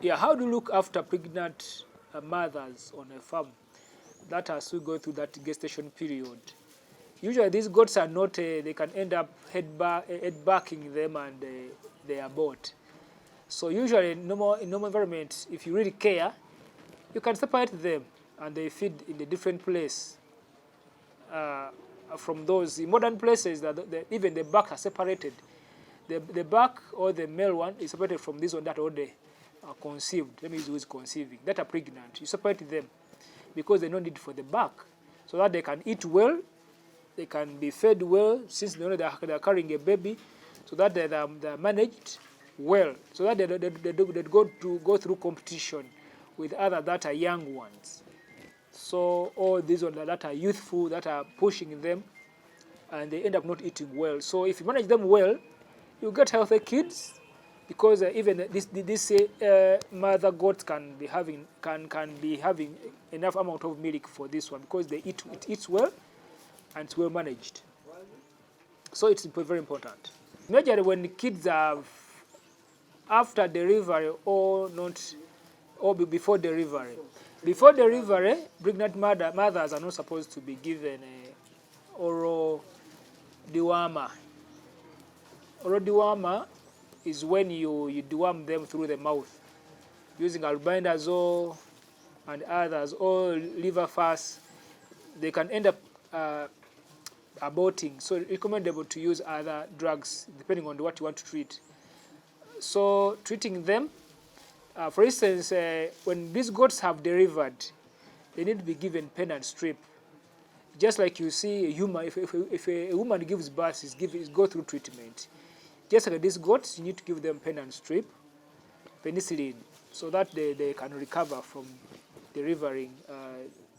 Yeah, how do you look after pregnant mothers on a farm that as we go through that gestation period? Usually these goats are not, they can end up head backing them and they abort. So usually in normal environment, if you really care, you can separate them and they feed in a different place from those. In modern places, even the back are separated. The back or the male one is separated from this one that already are conceived. Let me use who is conceiving, that are pregnant. You separate them because they don't need for the back, so that they can eat well, they can be fed well, since they know they are carrying a baby, so that they are managed well, so that they go through competition with others that are young ones. So all these ones that are youthful, that are pushing them, and they end up not eating well. So if you manage them well, you get healthy kids, because even this mother goat can be having enough amount of milk for this one, because it eats well and it's well managed. So it's very important. Majorly when the kids are after delivery or not, or before delivery. Before delivery, pregnant mothers are not supposed to be given oral dewormer. Oral dewormer is when you deworm them through the mouth using albendazole and others, or liver fast. They can end up aborting, so it's recommendable to use other drugs depending on what you want to treat. So treating them, for instance, when these goats have delivered, they need to be given pen and strip. Just like you see a human, if a woman gives birth, is go through treatment. Just like these goats, you need to give them pen and strip, penicillin, so that they can recover from delivering.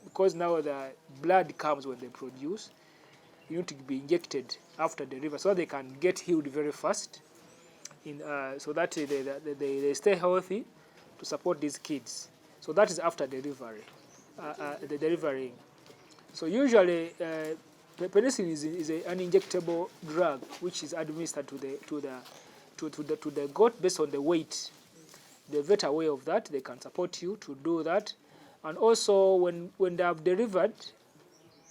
Because now the blood comes when they produce, you need to be injected after delivery, so that they can get healed very fast, so that they stay healthy to support these kids. So that is after delivery, the delivering. So usually, penicillin is an injectable drug which is administered to the goat based on the weight. The vet are aware of that; they can support you to do that. And also, when they have delivered,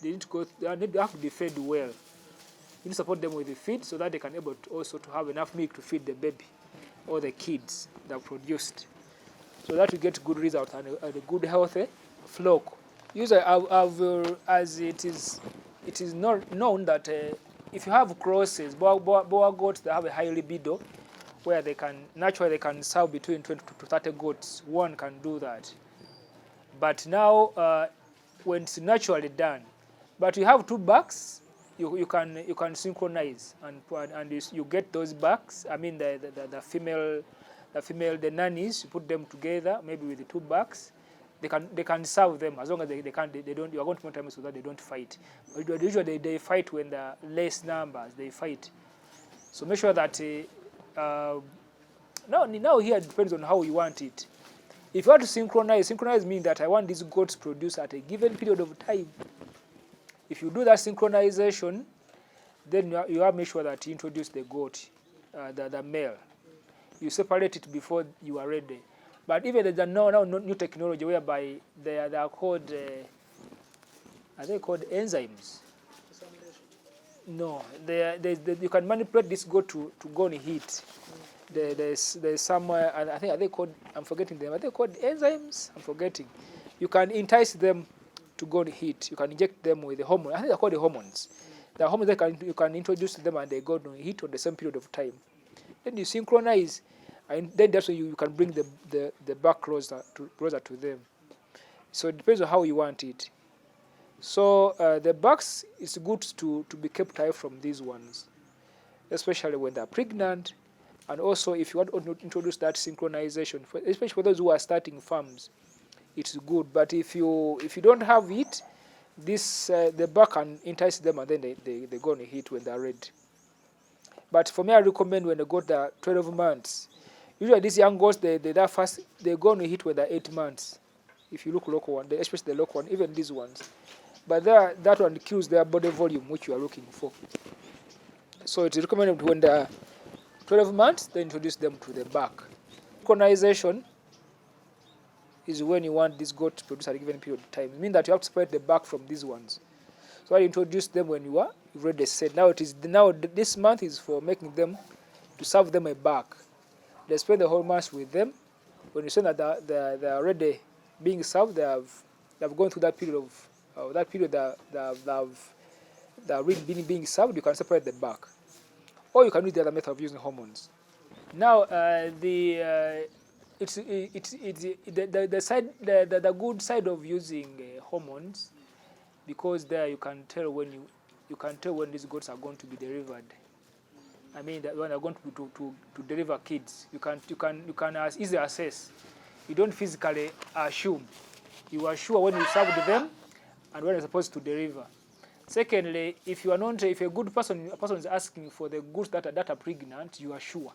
they need to go. They have to be fed well. You need to support them with the feed, so that they can able to also to have enough milk to feed the baby or the kids that are produced, so that we get good results and a good healthy flock. Usually, as it is not known that if you have crosses, boa goats, they have a high libido, where they can serve between 20 to 30 goats. One can do that. But now, when it's naturally done, but you have two bucks, you can synchronize and you get those bucks. I mean the female, the nannies. You put them together, maybe with the two bucks. They can serve them as long as they don't. You are going to time so that they don't fight. But usually they fight when there are less numbers. They fight. So make sure that now here it depends on how you want it. If you want to synchronize means that I want these goats produced at a given period of time. If you do that synchronization, then you have to make sure that you introduce the goat, the male. You separate it before you are ready. But even there's now new technology whereby they are called, are they called enzymes? No, you can manipulate this goat to go on heat. There's somewhere, I think, are they called, I'm forgetting them, are they called enzymes? I'm forgetting. You can entice them to go on heat. You can inject them with the hormones. I think they're called the hormones. The hormones you can introduce to them and they go on heat on the same period of time. Then you synchronize, and then that's when you can bring the back closer to them. So it depends on how you want it. So the backs is good to be kept away from these ones, especially when they're pregnant. And also, if you want to introduce that synchronization, especially for those who are starting farms, it's good. But if you don't have it, the back can entice them, and then they go on a hit when they're ready. But for me, I recommend when they got the 12 months. Usually, these young goats they go on a hit when they're 8 months. If you look local one, especially the local one, even these ones. But that one kills their body volume, which you are looking for. So it's recommended when they're 12 months, they introduce them to the back. Synchronization is when you want this goat to produce at a given period of time. It means that you have to separate the back from these ones. So I introduce them when you've already said. Now this month is for making them, to serve them a back. They spend the whole month with them. When you say that they're already being served, they've gone through that period that really being served, you can separate the back. Or you can use the other method of using hormones. Now, the good side of using hormones, because there you can tell when these goats are going to be delivered. I mean, that when they're going to deliver kids, you can easily assess. You don't physically assume. You are sure when you served them and when you're supposed to deliver. Secondly, if a person is asking for the goods that are pregnant, you are sure.